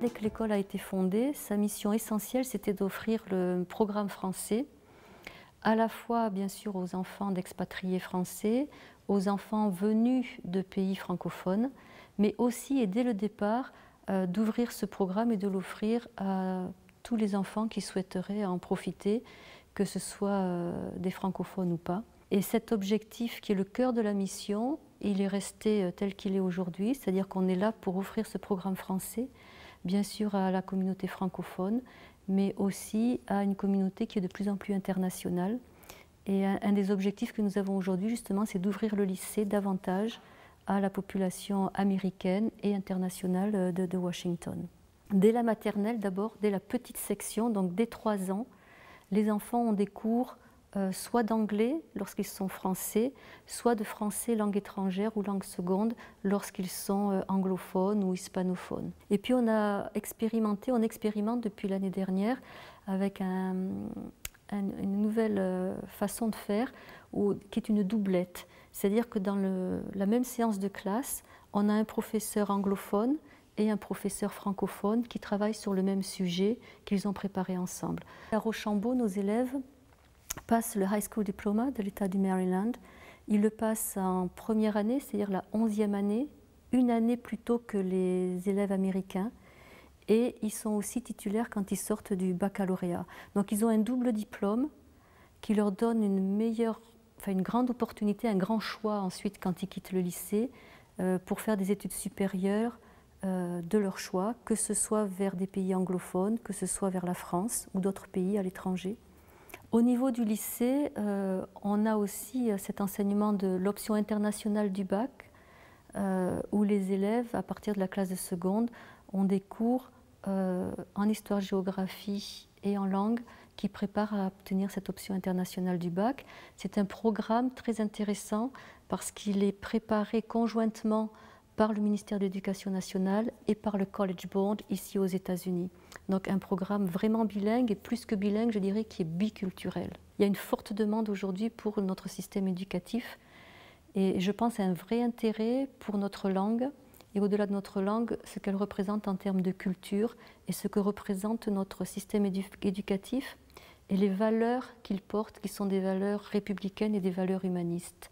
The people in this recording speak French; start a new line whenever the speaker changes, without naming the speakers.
Dès que l'école a été fondée, sa mission essentielle, c'était d'offrir le programme français, à la fois, bien sûr, aux enfants d'expatriés français, aux enfants venus de pays francophones, mais aussi, et dès le départ, d'ouvrir ce programme et de l'offrir à tous les enfants qui souhaiteraient en profiter, que ce soit des francophones ou pas. Et cet objectif qui est le cœur de la mission, il est resté tel qu'il est aujourd'hui, c'est-à-dire qu'on est là pour offrir ce programme français, bien sûr à la communauté francophone, mais aussi à une communauté qui est de plus en plus internationale. Et un des objectifs que nous avons aujourd'hui, justement, c'est d'ouvrir le lycée davantage à la population américaine et internationale de Washington. Dès la maternelle, d'abord, dès la petite section, donc dès 3 ans, les enfants ont des cours soit d'anglais lorsqu'ils sont français, soit de français langue étrangère ou langue seconde lorsqu'ils sont anglophones ou hispanophones. Et puis on expérimente depuis l'année dernière avec une nouvelle façon de faire qui est une doublette. C'est-à-dire que dans la même séance de classe, on a un professeur anglophone et un professeur francophone qui travaillent sur le même sujet qu'ils ont préparé ensemble. À Rochambeau, nos élèves passent le High School Diploma de l'État du Maryland. Ils le passent en première année, c'est-à-dire la 11e année, une année plus tôt que les élèves américains. Et ils sont aussi titulaires quand ils sortent du baccalauréat. Donc ils ont un double diplôme qui leur donne une grande opportunité, un grand choix ensuite quand ils quittent le lycée pour faire des études supérieures de leur choix, que ce soit vers des pays anglophones, que ce soit vers la France ou d'autres pays à l'étranger. Au niveau du lycée, on a aussi cet enseignement de l'option internationale du bac, où les élèves, à partir de la classe de seconde, ont des cours en histoire-géographie et en langue qui préparent à obtenir cette option internationale du bac. C'est un programme très intéressant parce qu'il est préparé conjointement par le ministère de l'Éducation nationale et par le College Board ici aux États-Unis. Donc un programme vraiment bilingue et plus que bilingue, je dirais, qui est biculturel. Il y a une forte demande aujourd'hui pour notre système éducatif et je pense à un vrai intérêt pour notre langue et au-delà de notre langue, ce qu'elle représente en termes de culture et ce que représente notre système éducatif et les valeurs qu'il porte qui sont des valeurs républicaines et des valeurs humanistes.